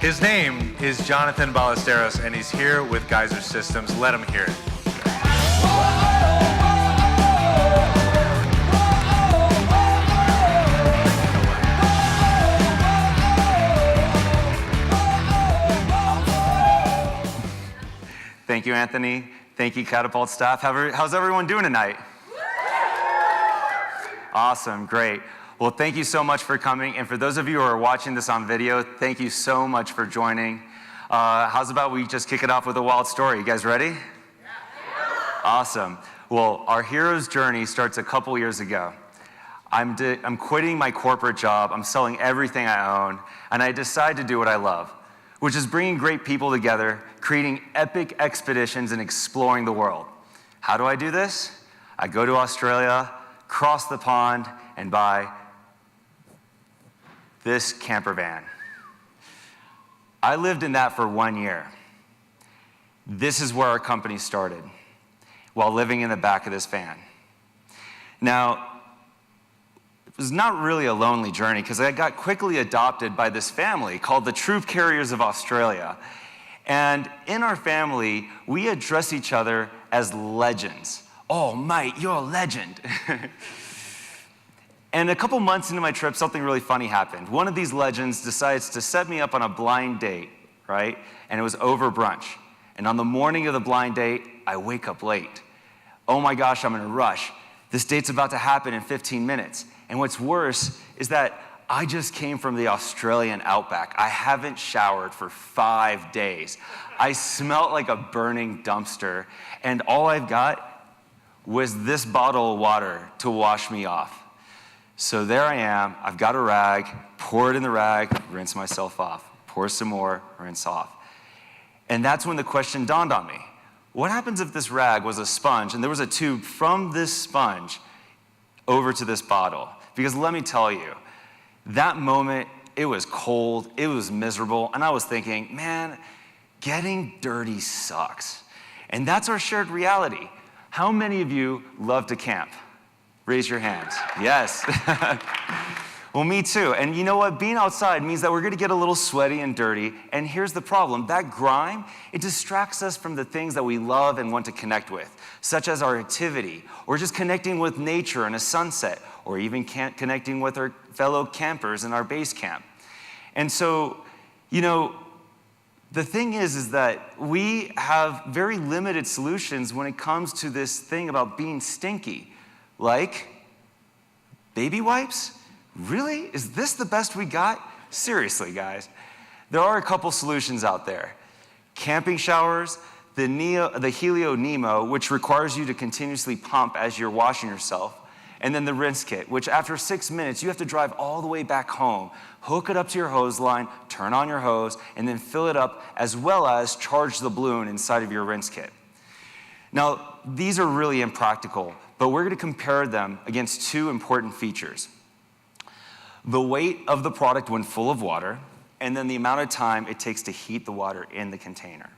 His name is Jonathan Ballesteros, and he's here with Geyser Systems. Let him hear it. Thank you, Anthony. Thank you, Catapult staff. How's everyone doing tonight? Awesome, great. Well, thank you so much for coming. And for those of you who are watching this on video, thank you so much for joining. How's about we just kick it off with a wild story? You guys ready? Yeah. Awesome. Well, our hero's journey starts a couple years ago. I'm quitting my corporate job. I'm selling everything I own. And I decide to do what I love, which is bringing great people together, creating epic expeditions, and exploring the world. How do I do this? I go to Australia, cross the pond, and buy this camper van. I lived in that for 1 year. This is where our company started, while living in the back of this van. Now, it was not really a lonely journey because I got quickly adopted by this family called the Troop Carriers of Australia. And in our family, we address each other as legends. Oh, mate, you're a legend. And a couple months into my trip, something really funny happened. One of these legends decides to set me up on a blind date, right? And it was over brunch. And on the morning of the blind date, I wake up late. Oh my gosh, I'm in a rush. This date's about to happen in 15 minutes. And what's worse is that I just came from the Australian outback. I haven't showered for 5 days. I smelled like a burning dumpster. And all I've got was this bottle of water to wash me off. So there I am, I've got a rag, pour it in the rag, rinse myself off. Pour some more, rinse off. And that's when the question dawned on me. What happens if this rag was a sponge and there was a tube from this sponge over to this bottle? Because let me tell you, that moment, it was cold, it was miserable, and I was thinking, man, getting dirty sucks. And that's our shared reality. How many of you love to camp? Raise your hands. Yes. Well, me too. And you know what? Being outside means that we're going to get a little sweaty and dirty. And here's the problem. That grime, it distracts us from the things that we love and want to connect with, such as our activity, or just connecting with nature and a sunset, or even connecting with our fellow campers in our base camp. And so, you know, the thing is that we have very limited solutions when it comes to this thing about being stinky. Like, baby wipes? Really? Is this the best we got? Seriously, guys. There are a couple solutions out there. Camping showers, the Helio Nemo, which requires you to continuously pump as you're washing yourself, and then the rinse kit, which after 6 minutes, you have to drive all the way back home, hook it up to your hose line, turn on your hose, and then fill it up, as well as charge the balloon inside of your rinse kit. Now, these are really impractical, but we're going to compare them against two important features. The weight of the product when full of water, and then the amount of time it takes to heat the water in the container.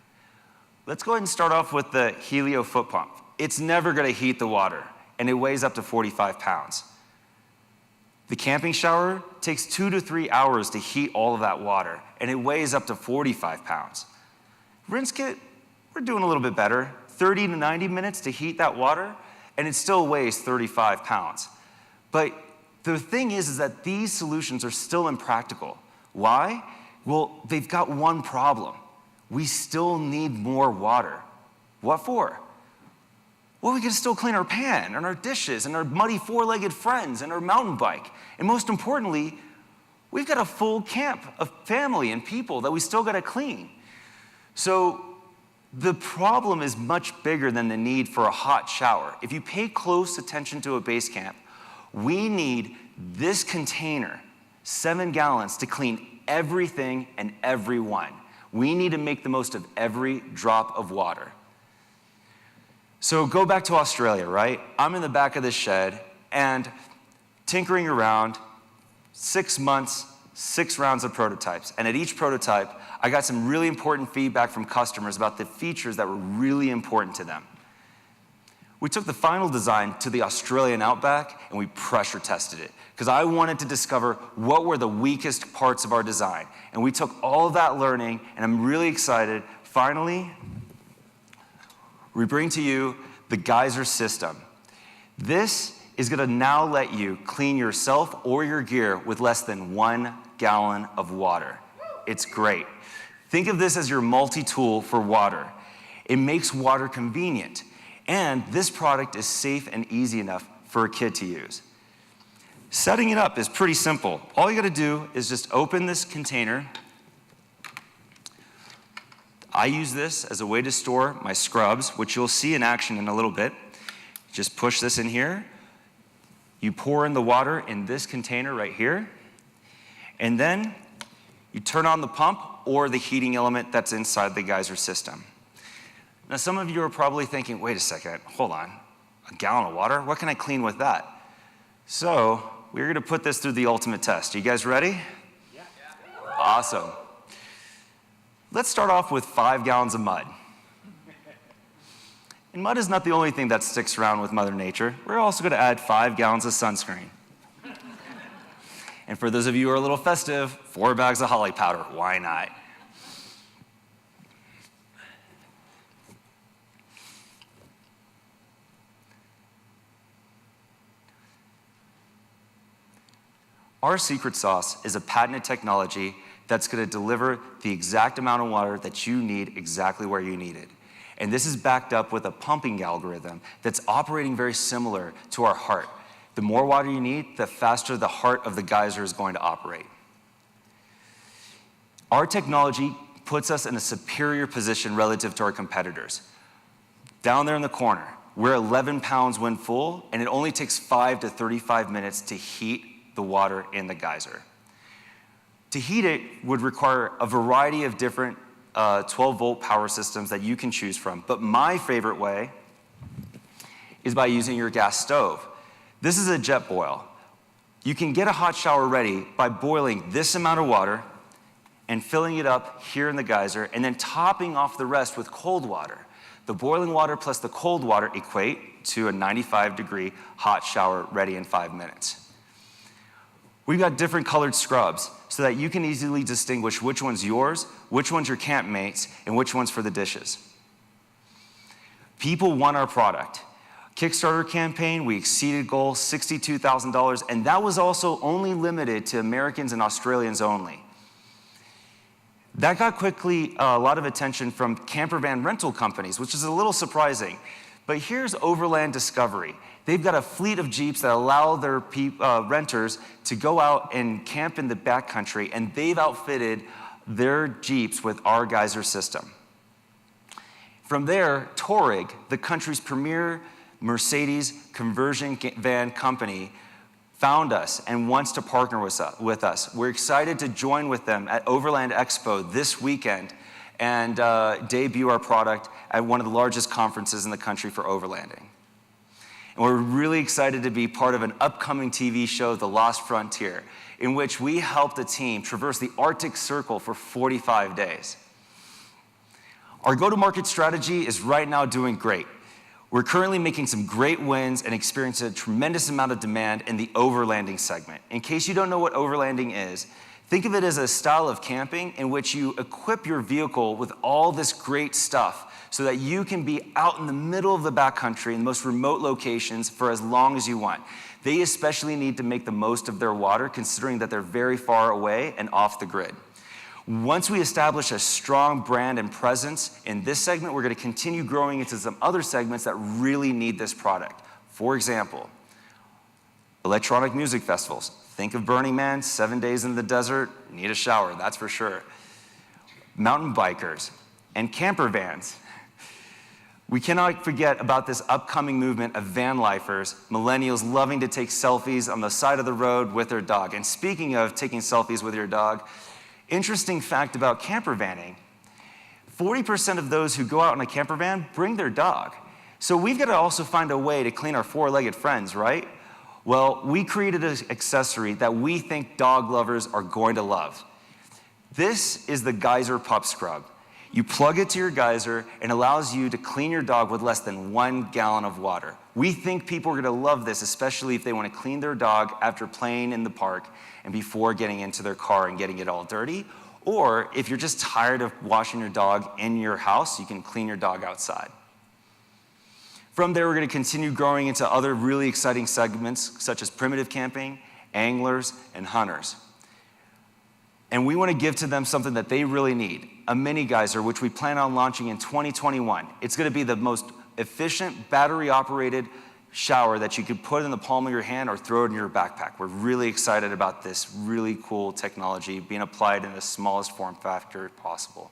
Let's go ahead and start off with the Helio foot pump. It's never going to heat the water, and it weighs up to 45 pounds. The camping shower takes 2 to 3 hours to heat all of that water, and it weighs up to 45 pounds. Rinse kit, we're doing a little bit better. 30 to 90 minutes to heat that water, and it still weighs 35 pounds. But the thing is that these solutions are still impractical. Why? Well, they've got one problem. We still need more water. What for? Well, we can still clean our pan and our dishes and our muddy four-legged friends and our mountain bike. And most importantly, we've got a full camp of family and people that we still got to clean. So the problem is much bigger than the need for a hot shower. If you pay close attention to a base camp, we need this container, 7 gallons, to clean everything and everyone. We need to make the most of every drop of water. So go back to Australia, right? I'm in the back of this shed and tinkering around, 6 months, 6 rounds of prototypes. And at each prototype, I got some really important feedback from customers about the features that were really important to them. We took the final design to the Australian outback and we pressure tested it because I wanted to discover what were the weakest parts of our design. And we took all of that learning, and I'm really excited. Finally, we bring to you the Geyser system. This is going to now let you clean yourself or your gear with less than 1 gallon of water. It's great. Think of this as your multi-tool for water. It makes water convenient, and this product is safe and easy enough for a kid to use. Setting it up is pretty simple. All you got to do is just open this container. I use this as a way to store my scrubs, which you'll see in action in a little bit. Just push this in here. You pour in the water in this container right here, and then you turn on the pump or the heating element that's inside the geyser system. Now, some of you are probably thinking, wait a second, hold on, a gallon of water? What can I clean with that? So, we're gonna put this through the ultimate test. You guys ready? Yeah. Awesome. Let's start off with 5 gallons of mud. And mud is not the only thing that sticks around with Mother Nature. We're also gonna add 5 gallons of sunscreen. And for those of you who are a little festive, 4 bags of holly powder, why not? Our secret sauce is a patented technology that's going to deliver the exact amount of water that you need exactly where you need it. And this is backed up with a pumping algorithm that's operating very similar to our heart. The more water you need, the faster the heart of the geyser is going to operate. Our technology puts us in a superior position relative to our competitors. Down there in the corner, we're 11 pounds when full, and it only takes 5 to 35 minutes to heat the water in the geyser. To heat it would require a variety of different 12-volt power systems that you can choose from, but my favorite way is by using your gas stove. This is a jet boil. You can get a hot shower ready by boiling this amount of water and filling it up here in the geyser, and then topping off the rest with cold water. The boiling water plus the cold water equate to a 95-degree hot shower ready in 5 minutes. We've got different colored scrubs so that you can easily distinguish which one's yours, which one's your campmate's, and which one's for the dishes. People want our product. Kickstarter campaign, we exceeded goal, $62,000, and that was also only limited to Americans and Australians only. That got quickly a lot of attention from camper van rental companies, which is a little surprising. But here's Overland Discovery. They've got a fleet of Jeeps that allow their renters to go out and camp in the backcountry, and they've outfitted their Jeeps with our geyser system. From there, Touareg, the country's premier Mercedes conversion van company, found us and wants to partner with us. We're excited to join with them at Overland Expo this weekend and debut our product at one of the largest conferences in the country for overlanding. And we're really excited to be part of an upcoming TV show, The Lost Frontier, in which we helped a team traverse the Arctic Circle for 45 days. Our go-to-market strategy is right now doing great. We're currently making some great wins and experiencing a tremendous amount of demand in the overlanding segment. In case you don't know what overlanding is, think of it as a style of camping in which you equip your vehicle with all this great stuff so that you can be out in the middle of the backcountry in the most remote locations for as long as you want. They especially need to make the most of their water, considering that they're very far away and off the grid. Once we establish a strong brand and presence in this segment, we're going to continue growing into some other segments that really need this product. For example, electronic music festivals. Think of Burning Man, 7 days in the desert, need a shower, that's for sure. Mountain bikers and camper vans. We cannot forget about this upcoming movement of van lifers, millennials loving to take selfies on the side of the road with their dog. And speaking of taking selfies with your dog, interesting fact about camper vanning, 40% of those who go out in a camper van bring their dog. So we've got to also find a way to clean our four-legged friends, right? Well, we created an accessory that we think dog lovers are going to love. This is the Geyser Pup Scrub. You plug it to your geyser and it allows you to clean your dog with less than 1 gallon of water. We think people are gonna love this, especially if they wanna clean their dog after playing in the park and before getting into their car and getting it all dirty. Or if you're just tired of washing your dog in your house, you can clean your dog outside. From there, we're gonna continue growing into other really exciting segments, such as primitive camping, anglers, and hunters. And we want to give to them something that they really need, a mini geyser, which we plan on launching in 2021. It's going to be the most efficient battery-operated shower that you could put in the palm of your hand or throw it in your backpack. We're really excited about this really cool technology being applied in the smallest form factor possible.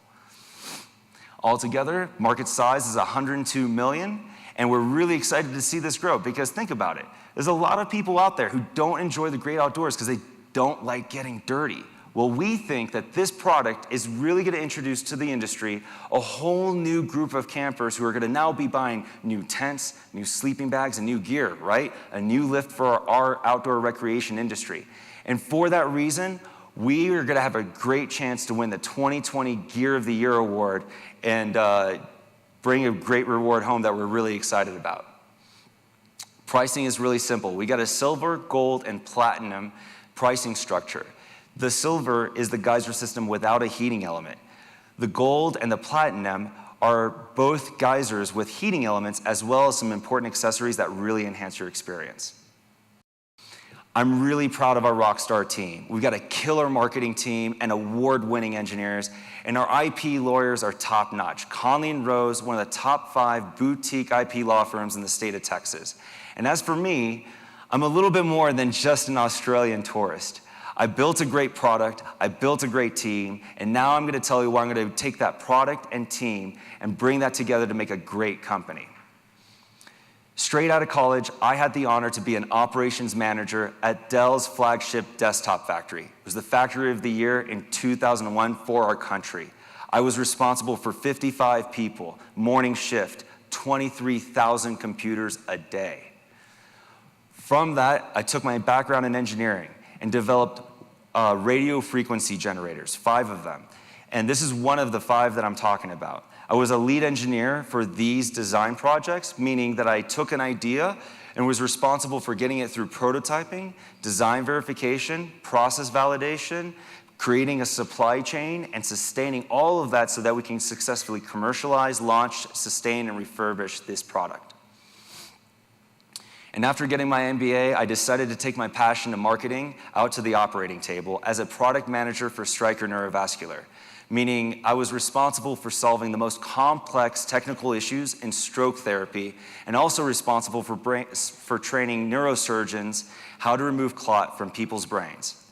Altogether, market size is 102 million, and we're really excited to see this grow because think about it. There's a lot of people out there who don't enjoy the great outdoors because they don't like getting dirty. Well, we think that this product is really going to introduce to the industry a whole new group of campers who are going to now be buying new tents, new sleeping bags, and new gear, right? A new lift for our outdoor recreation industry. And for that reason, we are going to have a great chance to win the 2020 Gear of the Year award and bring a great reward home that we're really excited about. Pricing is really simple. We got a silver, gold, and platinum pricing structure. The silver is the geyser system without a heating element. The gold and the platinum are both geysers with heating elements as well as some important accessories that really enhance your experience. I'm really proud of our rockstar team. We've got a killer marketing team and award-winning engineers, and our IP lawyers are top-notch. Conley & Rose, one of the top 5 boutique IP law firms in the state of Texas. And as for me, I'm a little bit more than just an Australian tourist. I built a great product, I built a great team, and now I'm gonna tell you where I'm gonna take that product and team and bring that together to make a great company. Straight out of college, I had the honor to be an operations manager at Dell's flagship desktop factory. It was the factory of the year in 2001 for our country. I was responsible for 55 people, morning shift, 23,000 computers a day. From that, I took my background in engineering and developed radio frequency generators, 5 of them. And this is one of the 5 that I'm talking about. I was a lead engineer for these design projects, meaning that I took an idea and was responsible for getting it through prototyping, design verification, process validation, creating a supply chain, and sustaining all of that so that we can successfully commercialize, launch, sustain, and refurbish this product. And after getting my MBA, I decided to take my passion to marketing out to the operating table as a product manager for Stryker Neurovascular, meaning I was responsible for solving the most complex technical issues in stroke therapy and also responsible for training neurosurgeons how to remove clot from people's brains.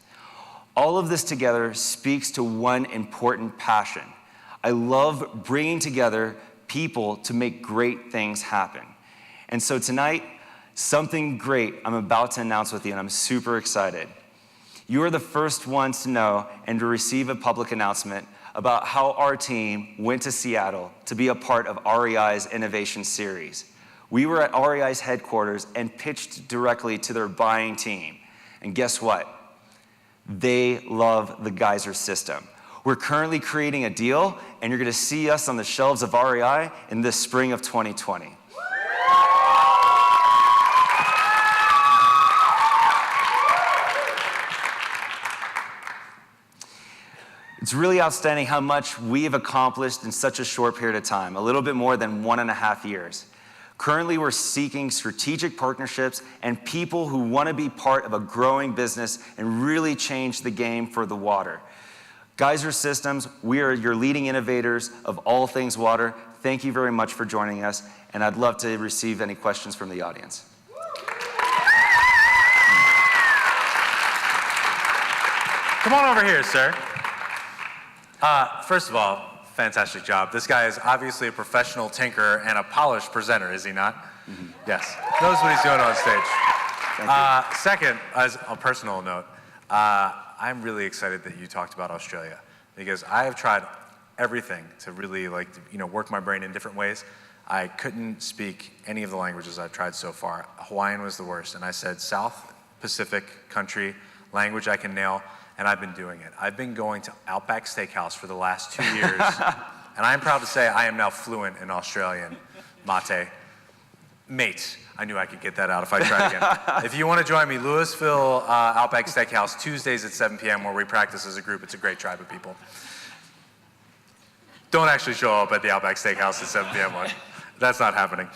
All of this together speaks to one important passion. I love bringing together people to make great things happen. And so tonight, something great I'm about to announce with you, and I'm super excited. You are the first ones to know and to receive a public announcement about how our team went to Seattle to be a part of REI's Innovation Series. We were at REI's headquarters and pitched directly to their buying team. And guess what? They love the geyser system. We're currently creating a deal, and you're gonna see us on the shelves of REI in the spring of 2020. It's really outstanding how much we have accomplished in such a short period of time, a little bit more than 1.5 years. Currently, we're seeking strategic partnerships and people who want to be part of a growing business and really change the game for the water. Geyser Systems, we are your leading innovators of all things water. Thank you very much for joining us, and I'd love to receive any questions from the audience. Come on over here, sir. First of all, fantastic job. This guy is obviously a professional tinkerer and a polished presenter, is he not? Mm-hmm. Yes. Knows what he's doing on stage. Thank you. Second, as a personal note, I'm really excited that you talked about Australia because I have tried everything to really work my brain in different ways. I couldn't speak any of the languages I've tried so far. Hawaiian was the worst, and I said South Pacific country, language I can nail. And I've been doing it. I've been going to Outback Steakhouse for the last 2 years And I'm proud to say I am now fluent in Australian mate. Mate. I knew I could get that out if I tried again. If you want to join me, Louisville Outback Steakhouse, Tuesdays at 7 p.m. where we practice as a group. It's a great tribe of people. Don't actually show up at the Outback Steakhouse at 7 p.m. one. That's not happening.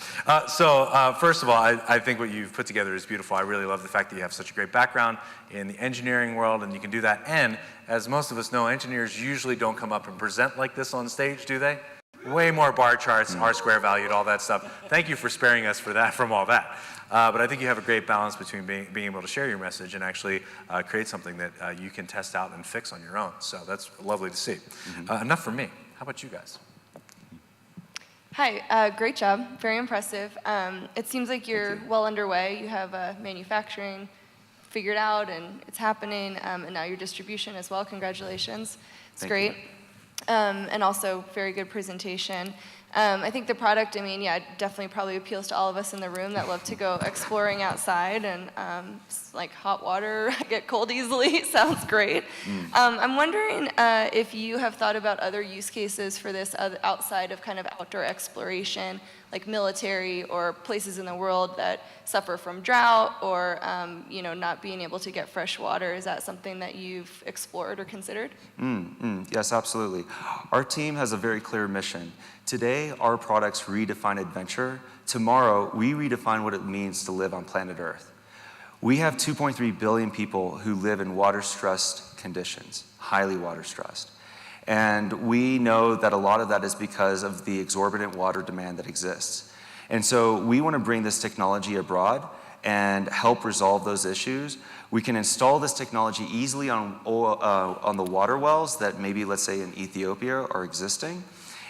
First of all, I think what you've put together is beautiful. I really love the fact that you have such a great background in the engineering world and you can do that. And as most of us know, engineers usually don't come up and present like this on stage, do they? Way more bar charts, R-square valued, all that stuff. Thank you for sparing us from all that. But I think you have a great balance between being able to share your message and actually create something that you can test out and fix on your own. So that's lovely to see. Enough from me. How about you guys? Hi, great job, very impressive. It seems like you're well underway. You have manufacturing figured out and it's happening, and now your distribution as well. Congratulations, it's great. And also very good presentation. I think the product, I mean, yeah, definitely probably appeals to all of us in the room that love to go exploring outside and like hot water, get cold easily, sounds great. I'm wondering if you have thought about other use cases for this outside of kind of outdoor exploration, like military or places in the world that suffer from drought or you know, not being able to get fresh water. Is that something that you've explored or considered? Yes, absolutely. Our team has a very clear mission. Today, our products redefine adventure. Tomorrow, we redefine what it means to live on planet Earth. We have 2.3 billion people who live in water-stressed conditions, highly water-stressed. And we know that a lot of that is because of the exorbitant water demand that exists. And so we want to bring this technology abroad and help resolve those issues. We can install this technology easily on the water wells that maybe, let's say, in Ethiopia are existing.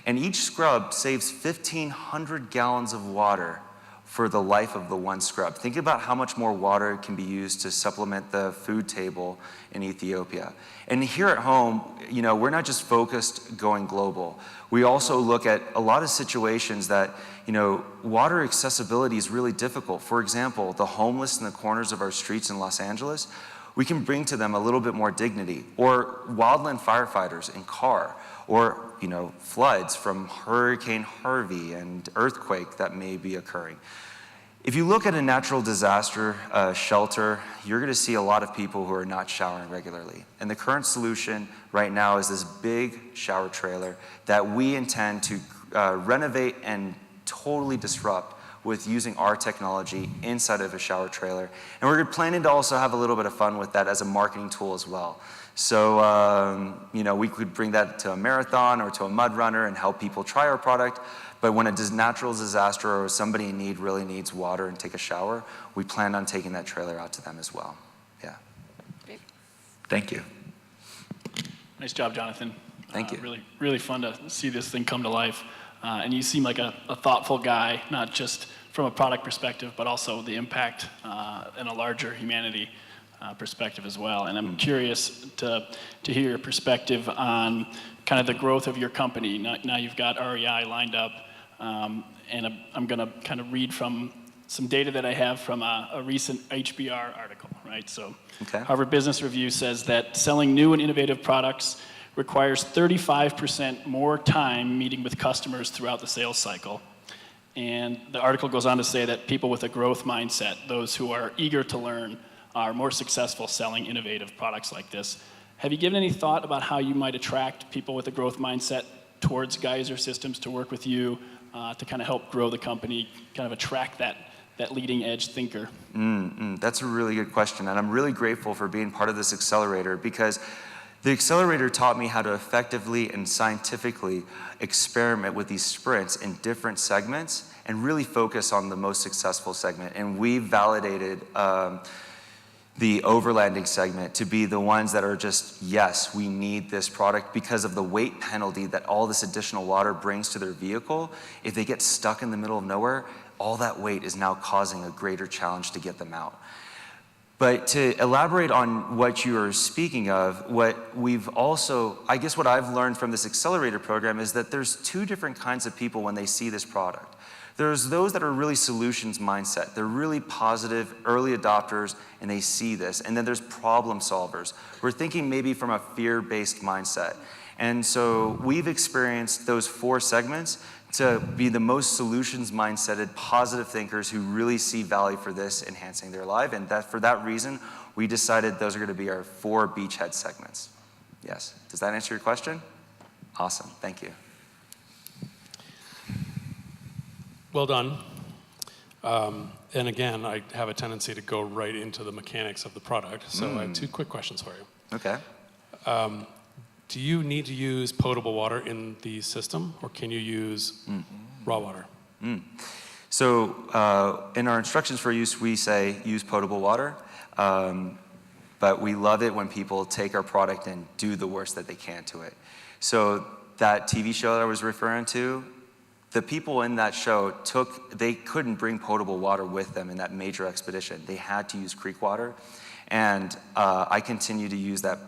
And each scrub saves 1,500 gallons of water for the life of the one scrub. Think about how much more water can be used to supplement the food table in Ethiopia. And here at home, you know, we're not just focused going global. We also look at a lot of situations that, you know, water accessibility is really difficult. For example, the homeless in the corners of our streets in Los Angeles, we can bring to them a little bit more dignity. Or wildland firefighters in Carr, or, you know, floods from Hurricane Harvey and earthquake that may be occurring. If you look at a natural disaster shelter, you're going to see a lot of people who are not showering regularly. And the current solution right now is this big shower trailer that we intend to renovate and totally disrupt with using our technology inside of a shower trailer. And we're planning to also have a little bit of fun with that as a marketing tool as well. So, you know, we could bring that to a marathon or to a mud runner and help people try our product. But when a natural disaster or somebody in need really needs water and take a shower, we plan on taking that trailer out to them as well. Yeah. Great. Thank you. Nice job, Jonathan. Thank you. Really, really fun to see this thing come to life. And you seem like a thoughtful guy, not just from a product perspective, but also the impact in a larger humanity perspective as well. And I'm curious to hear your perspective on kind of the growth of your company. Now you've got REI lined up, and I'm going to kind of read from some data that I have from a recent HBR article, right? So Harvard Business Review says that selling new and innovative products requires 35% more time meeting with customers throughout the sales cycle. And the article goes on to say that people with a growth mindset, those who are eager to learn, are more successful selling innovative products like this. Have you given any thought about how you might attract people with a growth mindset towards Geyser Systems to work with you to kind of help grow the company, kind of attract that leading edge thinker? That's a really good question, and I'm really grateful for being part of this accelerator, because the accelerator taught me how to effectively and scientifically experiment with these sprints in different segments and really focus on the most successful segment. And we validated the overlanding segment to be the ones that are just, yes, we need this product because of the weight penalty that all this additional water brings to their vehicle. If they get stuck in the middle of nowhere, all that weight is now causing a greater challenge to get them out. But to elaborate on what you are speaking of, what we've also, I guess what I've learned from this accelerator program is that there's two different kinds of people when they see this product. There's those that are really solutions mindset. They're really positive, early adopters, and they see this. And then there's problem solvers. We're thinking maybe from a fear-based mindset. And so we've experienced those 4 segments to be the most solutions mindseted, positive thinkers who really see value for this enhancing their life. And that for that reason, we decided those are going to be our 4 beachhead segments. Yes. Does that answer your question? Awesome. Thank you. Well done. And again, I have a tendency to go right into the mechanics of the product. So I have 2 quick questions for you. Okay. Do you need to use potable water in the system, or can you use raw water? So in our instructions for use, we say use potable water. But we love it when people take our product and do the worst that they can to it. So that TV show that I was referring to, the people in that show they couldn't bring potable water with them in that major expedition. They had to use creek water. And I continue to use that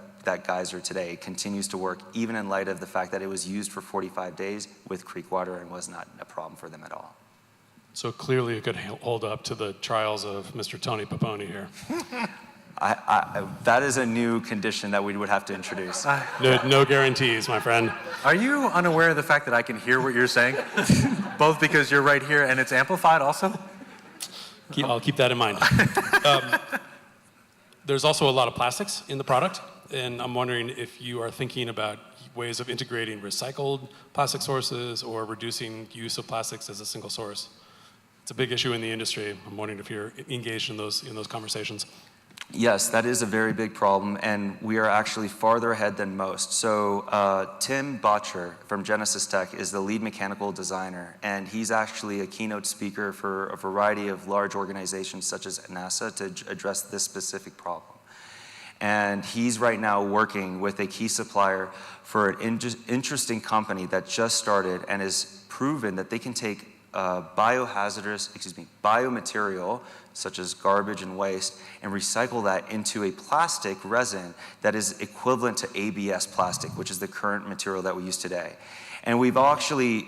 geyser today. It continues to work even in light of the fact that it was used for 45 days with creek water and was not a problem for them at all. So clearly it could hold up to the trials of Mr. Tony Paponi here. That is a new condition that we would have to introduce. No guarantees, my friend. Are you unaware of the fact that I can hear what you're saying? Both because you're right here and it's amplified also? I'll keep that in mind. There's also a lot of plastics in the product, and I'm wondering if you are thinking about ways of integrating recycled plastic sources or reducing use of plastics as a single source. It's a big issue in the industry. I'm wondering if you're engaged in those conversations. Yes, that is a very big problem, and we are actually farther ahead than most. So Tim Botcher from Genesis Tech is the lead mechanical designer, and he's actually a keynote speaker for a variety of large organizations such as NASA to address this specific problem. And he's right now working with a key supplier for an interesting company that just started and has proven that they can take biomaterial, such as garbage and waste, and recycle that into a plastic resin that is equivalent to ABS plastic, which is the current material that we use today. And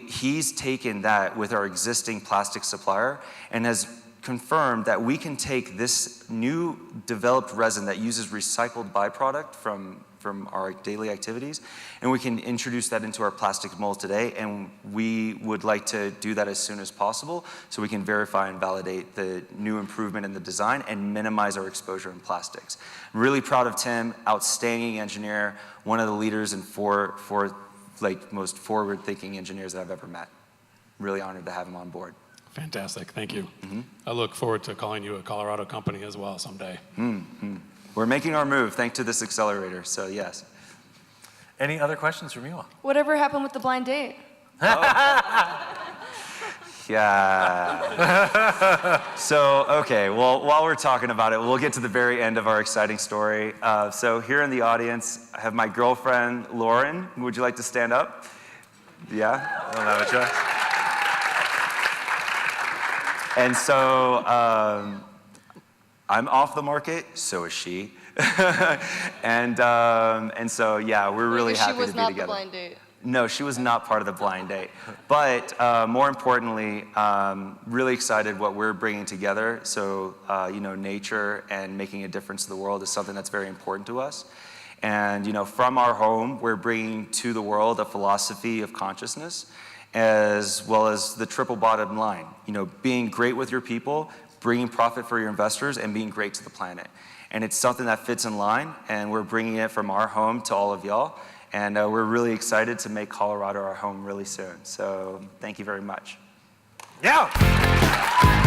he's taken that with our existing plastic supplier and has confirmed that we can take this new developed resin that uses recycled byproduct from our daily activities, and we can introduce that into our plastic mold today, and we would like to do that as soon as possible so we can verify and validate the new improvement in the design and minimize our exposure in plastics. I'm really proud of Tim, outstanding engineer, one of the leaders and most forward-thinking engineers that I've ever met. Really honored to have him on board. Fantastic, thank you. I look forward to calling you a Colorado company as well someday. We're making our move thanks to this accelerator, so yes. Any other questions from you all? Whatever happened with the blind date? Yeah. So, okay, well, while we're talking about it, we'll get to the very end of our exciting story. So here in the audience, I have my girlfriend, Lauren. Would you like to stand up? Yeah? I don't have a choice. And so I'm off the market, so is she. and so, yeah, we're really happy to be together. She was not the blind date. No, she was not part of the blind date. But more importantly, really excited what we're bringing together. So, nature and making a difference to the world is something that's very important to us. And, from our home, we're bringing to the world a philosophy of consciousness, as well as the triple bottom line, being great with your people, bringing profit for your investors, and being great to the planet. And it's something that fits in line, and we're bringing it from our home to all of y'all. And we're really excited to make Colorado our home really soon. So thank you very much. Yeah.